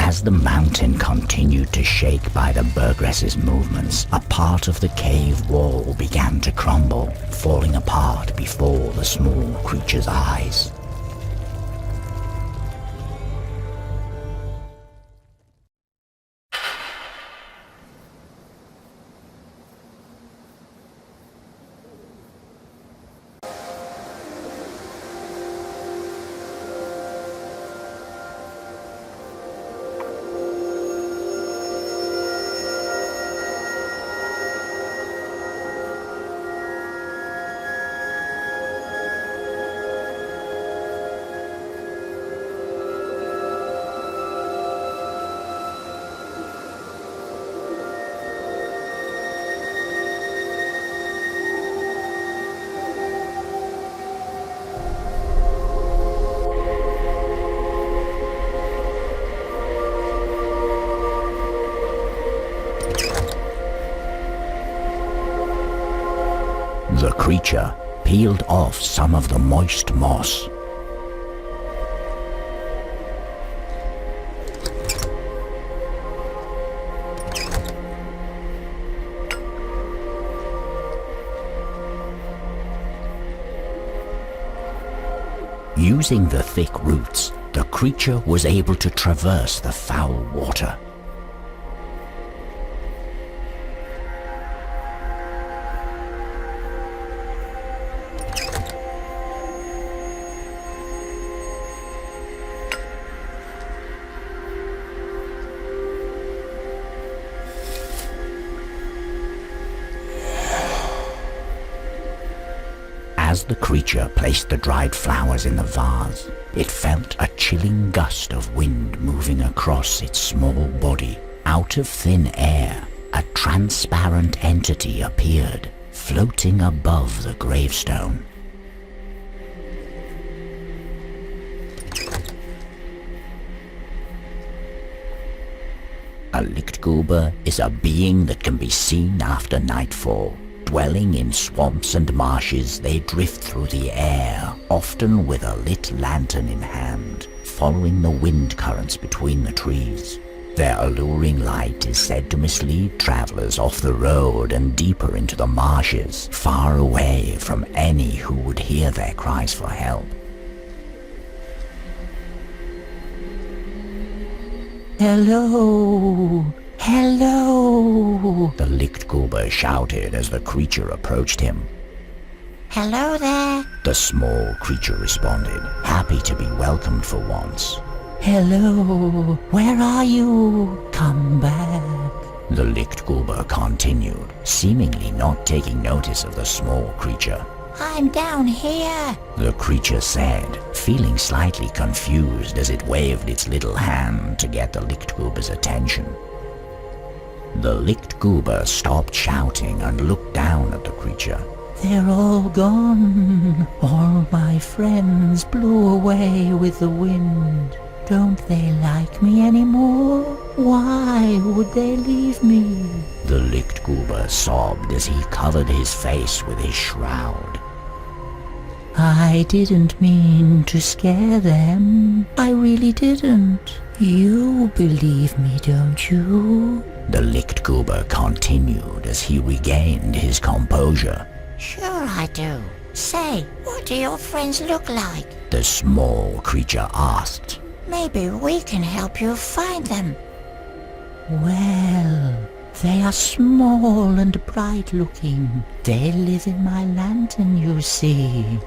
As the mountain continued to shake by the burgress's movements, a part of the cave wall began to crumble, falling apart before the small creature's eyes. The creature peeled off some of the moist moss. Using the thick roots, the creature was able to traverse the foul water. As the creature placed the dried flowers in the vase, it felt a chilling gust of wind moving across its small body. Out of thin air, a transparent entity appeared, floating above the gravestone. A Lichtgruber is a being that can be seen after nightfall. Dwelling in swamps and marshes, they drift through the air, often with a lit lantern in hand, following the wind currents between the trees. Their alluring light is said to mislead travelers off the road and deeper into the marshes, far away from any who would hear their cries for help. "Hello! Hello!" the Lichtgruber shouted as the creature approached him. "Hello there," the small creature responded, happy to be welcomed for once. "Hello, where are you? Come back," the Lichtgruber continued, seemingly not taking notice of the small creature. "I'm down here," the creature said, feeling slightly confused as it waved its little hand to get the Lichtgruber's attention. The Lichtgruber stopped shouting and looked down at the creature. "They're all gone. All my friends blew away with the wind. Don't they like me anymore? Why would they leave me?" The Lichtgruber sobbed as he covered his face with his shroud. "I didn't mean to scare them. I really didn't. You believe me, don't you?" the Lichtgruber continued as he regained his composure. "Sure I do. Say, what do your friends look like?" the small creature asked. "Maybe we can help you find them." "Well, they are small and bright-looking. They live in my lantern, you see.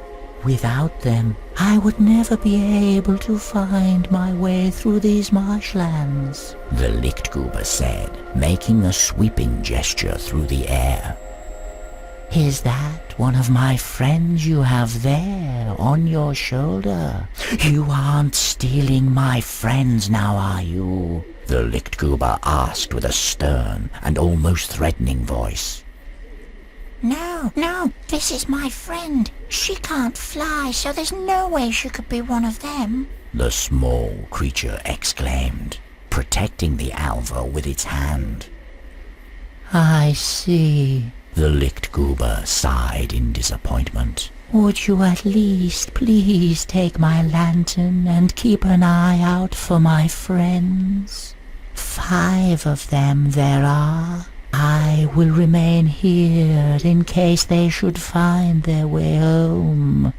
Without them, I would never be able to find my way through these marshlands," the Lichtgruber said, making a sweeping gesture through the air. "Is that one of my friends you have there on your shoulder? You aren't stealing my friends now, are you?" the Lichtgruber asked with a stern and almost threatening voice. No, this is my friend. She can't fly, so there's no way she could be one of them," the small creature exclaimed, protecting the Alva with its hand. "I see," the Lichtgruber sighed in disappointment. Would you at least please take my lantern and keep an eye out for my friends? 5 of them there are. I will remain here in case they should find their way home.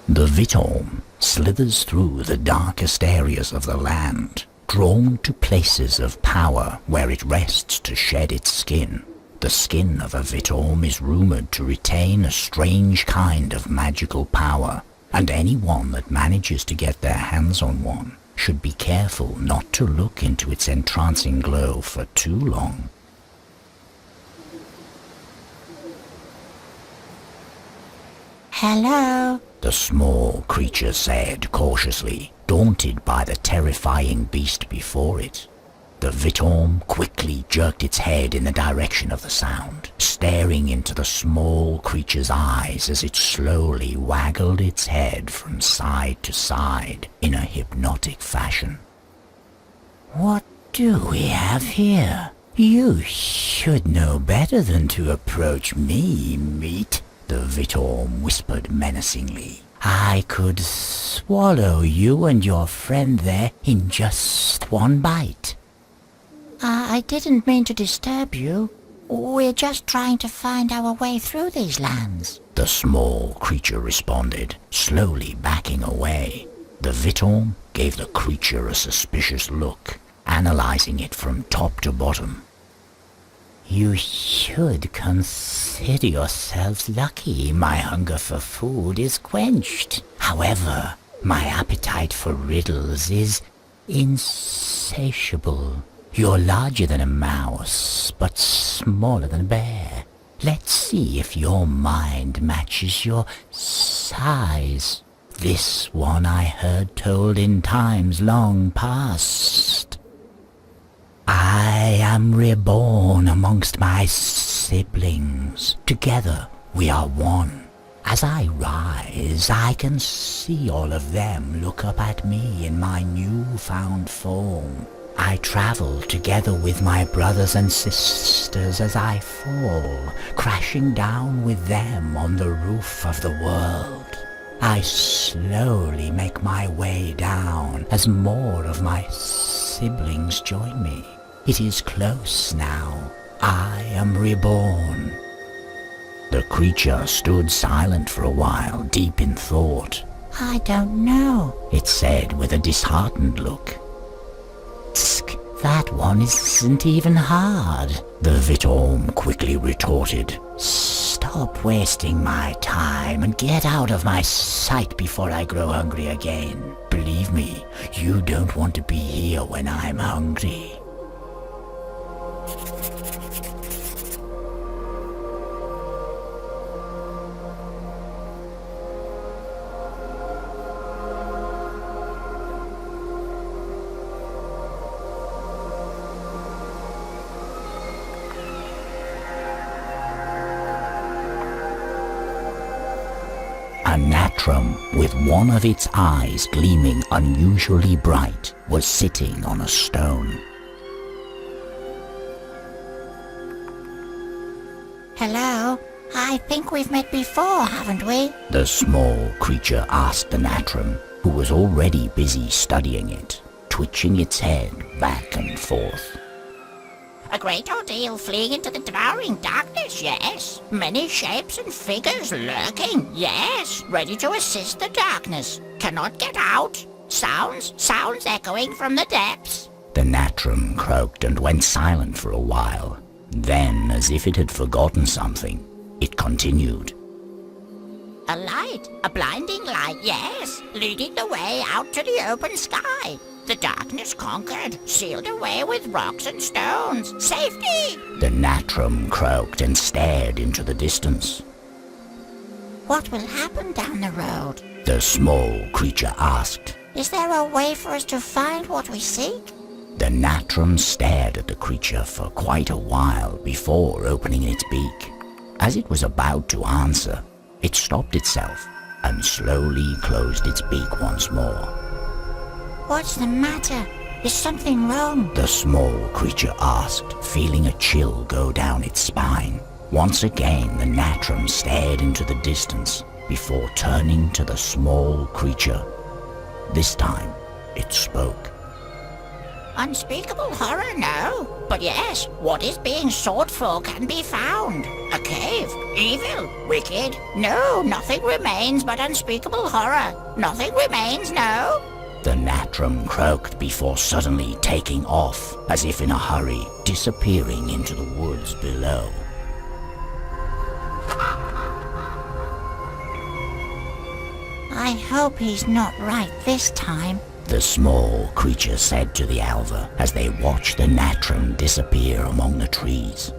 The Vittorm slithers through the darkest areas of the land, drawn to places of power where it rests to shed its skin. The skin of a Vittorm is rumored to retain a strange kind of magical power, and anyone that manages to get their hands on one should be careful not to look into its entrancing glow for too long. Hello? The small creature said cautiously, daunted by the terrifying beast before it. The Vittorm quickly jerked its head in the direction of the sound, staring into the small creature's eyes as it slowly waggled its head from side to side in a hypnotic fashion. "What do we have here? You should know better than to approach me, meat," the Vittorm whispered menacingly. "I could swallow you and your friend there in just one bite." I didn't mean to disturb you. We're just trying to find our way through these lands. The small creature responded, slowly backing away. The Vittorm gave the creature a suspicious look, analyzing it from top to bottom. "You should consider yourselves lucky my hunger for food is quenched. However, my appetite for riddles is insatiable. You're larger than a mouse, but smaller than a bear. Let's see if your mind matches your size. This one I heard told in times long past. I am reborn amongst my siblings. Together we are one. As I rise, I can see all of them look up at me in my newfound form. I travel together with my brothers and sisters as I fall, crashing down with them on the roof of the world. I slowly make my way down as more of my siblings join me. It is close now. I am reborn." The creature stood silent for a while, deep in thought. I don't know, It said with a disheartened look. "Tsk, that one isn't even hard," the Vittorm quickly retorted. "Stop wasting my time and get out of my sight before I grow hungry again. Believe me, you don't want to be here when I'm hungry." A natrum, with one of its eyes gleaming unusually bright, was sitting on a stone. Hello? I think we've met before, haven't we? The small creature asked the natrum, who was already busy studying it, twitching its head back and forth. A great ordeal fleeing into the devouring darkness, yes. Many shapes and figures lurking, yes. Ready to assist the darkness. Cannot get out. Sounds echoing from the depths. The natrum croaked and went silent for a while. Then, as if it had forgotten something, it continued. A light, a blinding light, yes, leading the way out to the open sky. The darkness conquered, sealed away with rocks and stones. Safety! The Natrum croaked and stared into the distance. What will happen down the road? The small creature asked. Is there a way for us to find what we seek? The Natrum stared at the creature for quite a while before opening its beak. As it was about to answer, it stopped itself and slowly closed its beak once more. What's the matter? Is something wrong? The small creature asked, feeling a chill go down its spine. Once again, the Natrum stared into the distance before turning to the small creature. This time, it spoke. Unspeakable horror, no. But yes, what is being sought for can be found. A cave. Evil. Wicked. No, nothing remains but unspeakable horror. Nothing remains, no. The Natrum croaked before suddenly taking off, as if in a hurry, disappearing into the woods below. I hope he's not right this time, the small creature said to the Alva as they watched the Natrum disappear among the trees.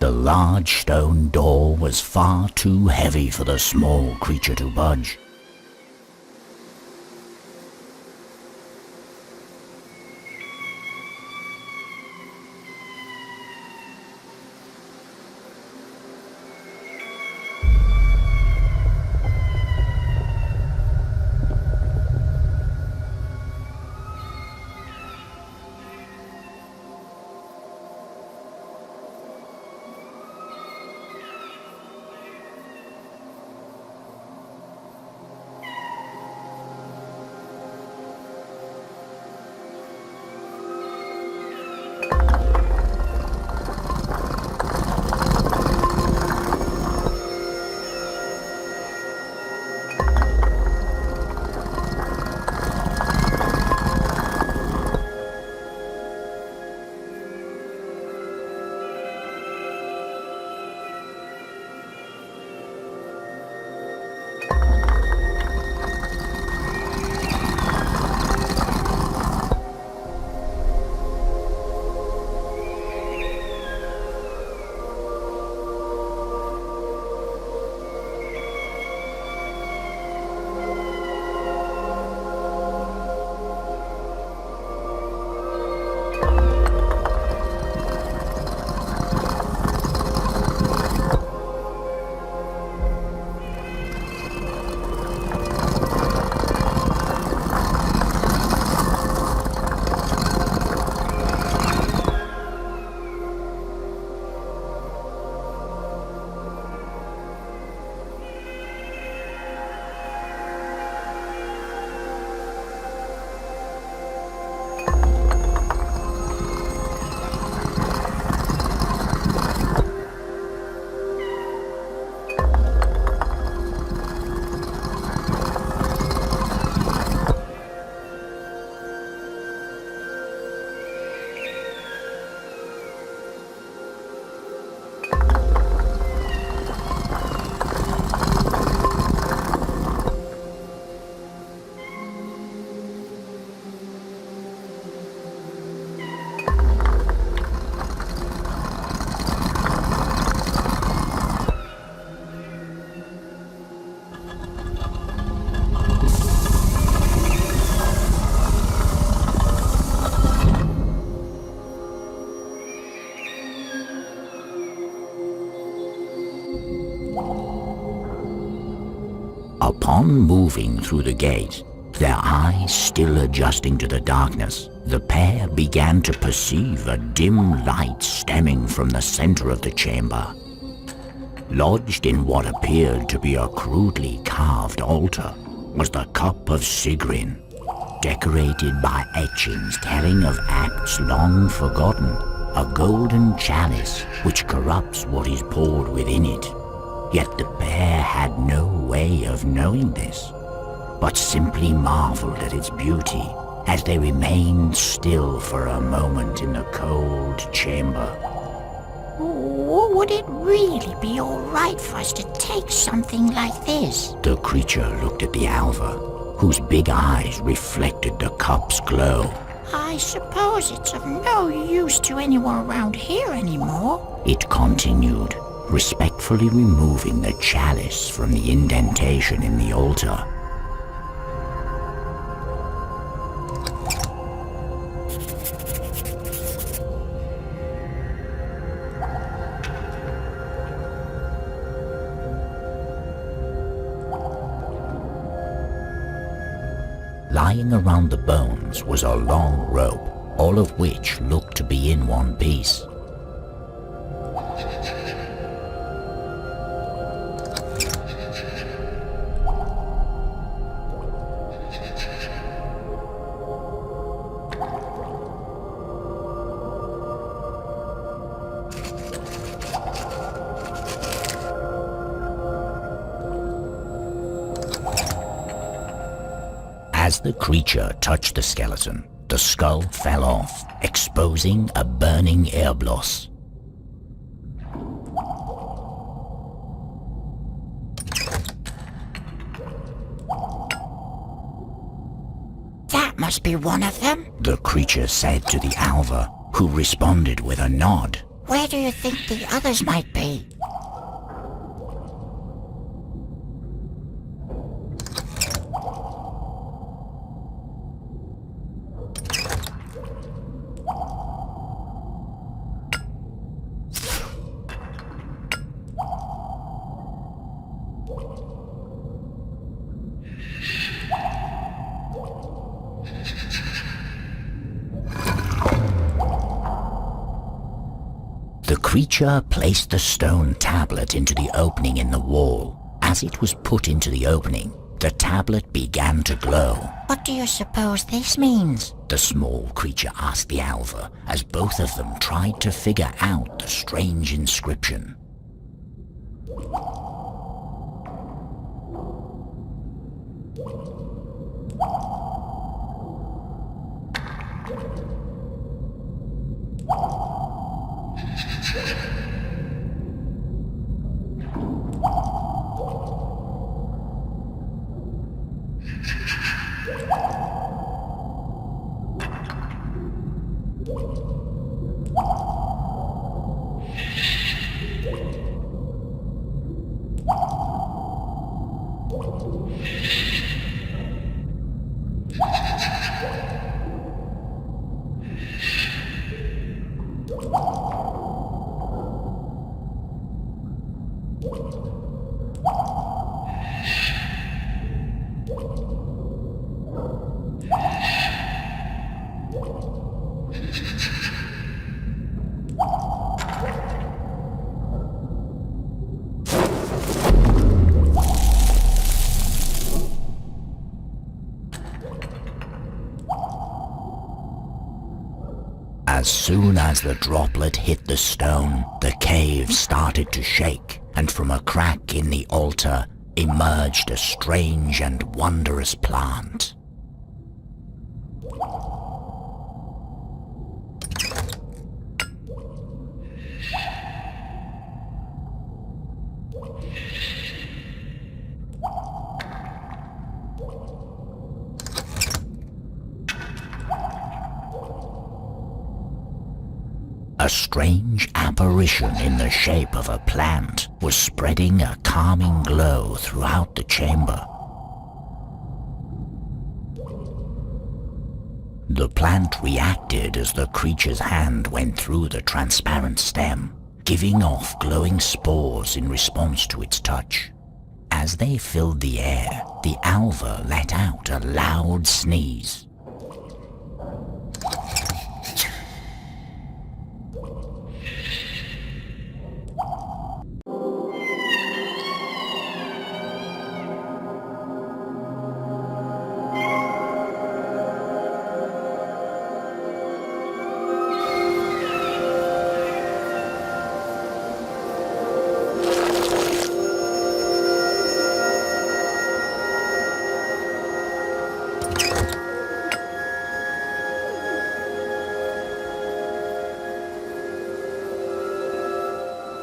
The large stone door was far too heavy for the small creature to budge. Upon moving through the gate, their eyes still adjusting to the darkness, the pair began to perceive a dim light stemming from the center of the chamber. Lodged in what appeared to be a crudely carved altar was the cup of Sigrin, decorated by etchings telling of acts long forgotten, a golden chalice which corrupts what is poured within it. Yet the pair had no way of knowing this, but simply marveled at its beauty as they remained still for a moment in the cold chamber. Would it really be all right for us to take something like this? The creature looked at the Alva, whose big eyes reflected the cup's glow. I suppose it's of no use to anyone around here anymore. It continued, respectfully removing the chalice from the indentation in the altar. Lying around the bones was a long rope, all of which looked to be in one piece. As the creature touched the skeleton, the skull fell off, exposing a burning airbloss. That must be one of them. The creature said to the Alva, who responded with a nod. Where do you think the others might be? The creature placed the stone tablet into the opening in the wall. As it was put into the opening, the tablet began to glow. What do you suppose this means? The small creature asked the Alva, as both of them tried to figure out the strange inscription. As soon as the droplet hit the stone, the cave started to shake, and from a crack in the altar emerged a strange and wondrous plant. A strange apparition in the shape of a plant was spreading a calming glow throughout the chamber. The plant reacted as the creature's hand went through the transparent stem, giving off glowing spores in response to its touch. As they filled the air, the alva let out a loud sneeze.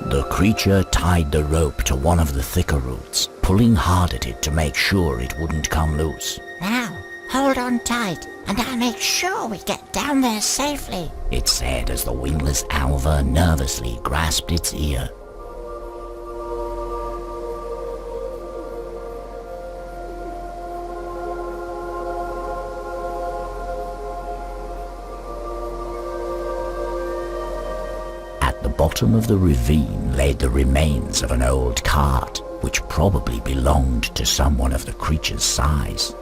The creature tied the rope to one of the thicker roots, pulling hard at it to make sure it wouldn't come loose. Now, hold on tight, and I'll make sure we get down there safely, It said as the wingless alva nervously grasped its ear. At the bottom of the ravine lay the remains of an old cart, which probably belonged to someone of the creature's size.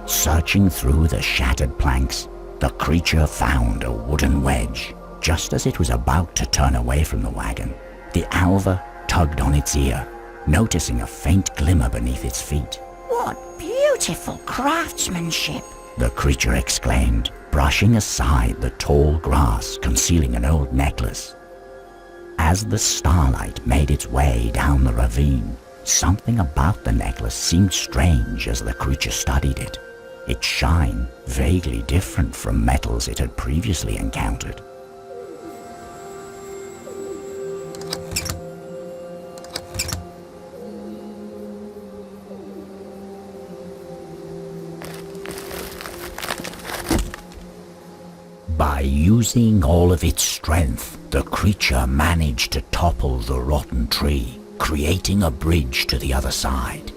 Searching through the shattered planks, the creature found a wooden wedge. Just as it was about to turn away from the wagon, the alva tugged on its ear, noticing a faint glimmer beneath its feet. What beautiful craftsmanship! The creature exclaimed, brushing aside the tall grass concealing an old necklace. As the starlight made its way down the ravine, something about the necklace seemed strange as the creature studied it. Its shine vaguely different from metals it had previously encountered. By using all of its strength, the creature managed to topple the rotten tree, creating a bridge to the other side.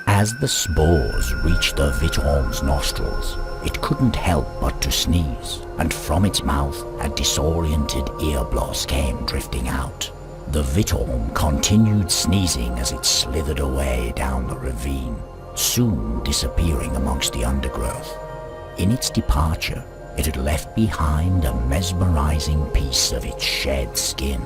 As the spores reached the Vitorm's nostrils, it couldn't help but to sneeze, and from its mouth a disoriented ear bloss came drifting out. The Vitorm continued sneezing as it slithered away down the ravine, soon disappearing amongst the undergrowth. In its departure, it had left behind a mesmerizing piece of its shed skin.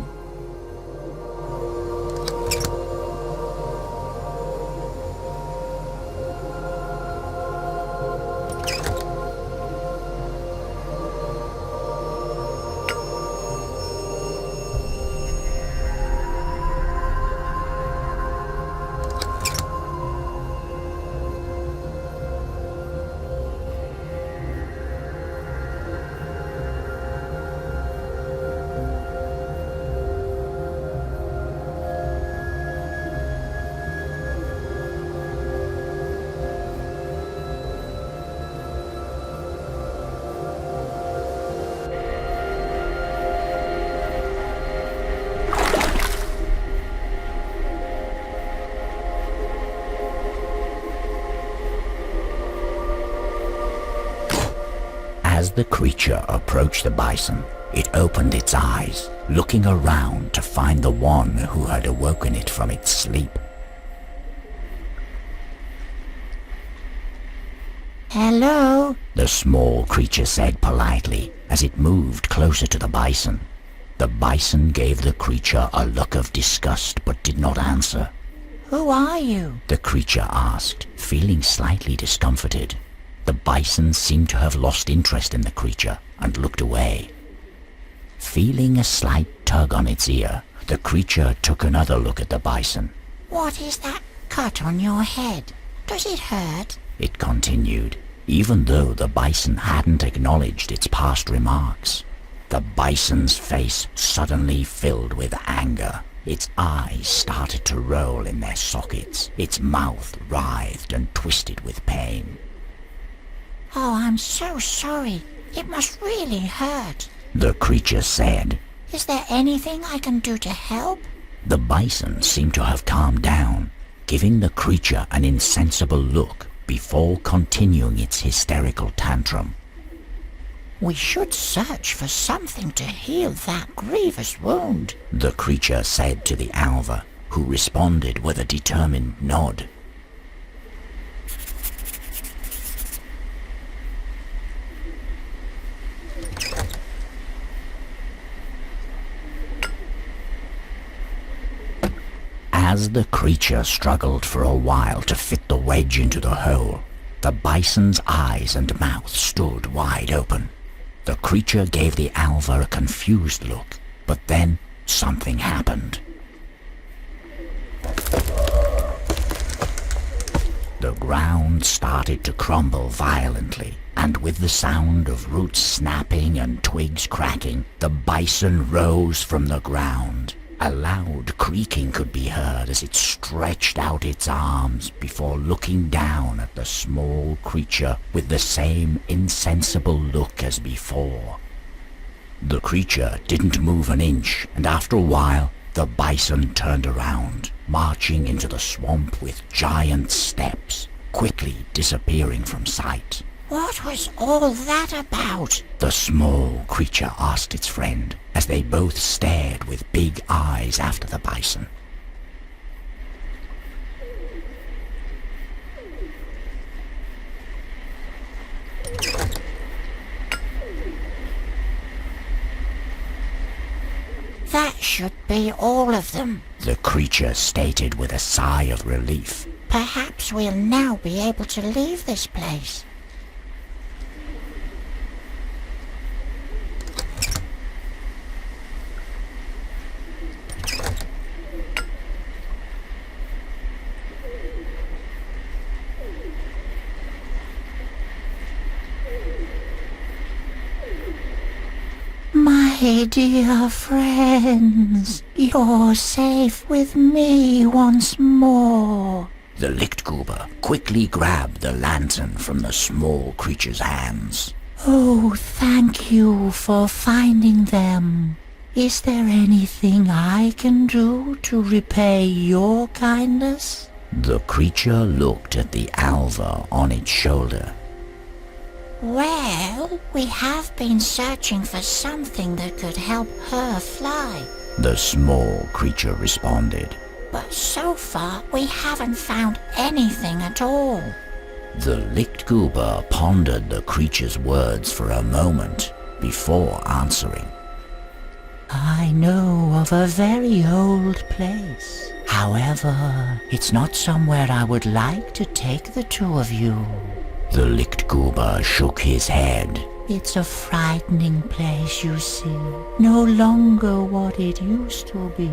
As the creature approached the bison, it opened its eyes, looking around to find the one who had awoken it from its sleep. Hello? The small creature said politely as it moved closer to the bison. The bison gave the creature a look of disgust but did not answer. Who are you? The creature asked, feeling slightly discomforted. The bison seemed to have lost interest in the creature and looked away. Feeling a slight tug on its ear, the creature took another look at the bison. What is that cut on your head? Does it hurt? It continued, even though the bison hadn't acknowledged its past remarks. The bison's face suddenly filled with anger. Its eyes started to roll in their sockets. Its mouth writhed and twisted with pain. Oh, I'm so sorry. It must really hurt. The creature said. Is there anything I can do to help? The bison seemed to have calmed down, giving the creature an insensible look before continuing its hysterical tantrum. We should search for something to heal that grievous wound, the creature said to the alva, who responded with a determined nod. As the creature struggled for a while to fit the wedge into the hole, the bison's eyes and mouth stood wide open. The creature gave the alva a confused look, but then something happened. The ground started to crumble violently, and with the sound of roots snapping and twigs cracking, the bison rose from the ground. A loud creaking could be heard as it stretched out its arms before looking down at the small creature with the same insensible look as before. The creature didn't move an inch, and after a while, the bison turned around, marching into the swamp with giant steps, quickly disappearing from sight. What was all that about? The small creature asked its friend, as they both stared with big eyes after the bison. That should be all of them, the creature stated with a sigh of relief. Perhaps we'll now be able to leave this place. My dear friends, you're safe with me once more. The Lichtgruber quickly grabbed the lantern from the small creature's hands. Oh, thank you for finding them. Is there anything I can do to repay your kindness? The creature looked at the alva on its shoulder. Well, we have been searching for something that could help her fly, the small creature responded. But so far we haven't found anything at all. The Lichtgruber pondered the creature's words for a moment before answering. I know of a very old place. However, it's not somewhere I would like to take the two of you. The Lichtgruber shook his head. It's a frightening place, you see. No longer what it used to be.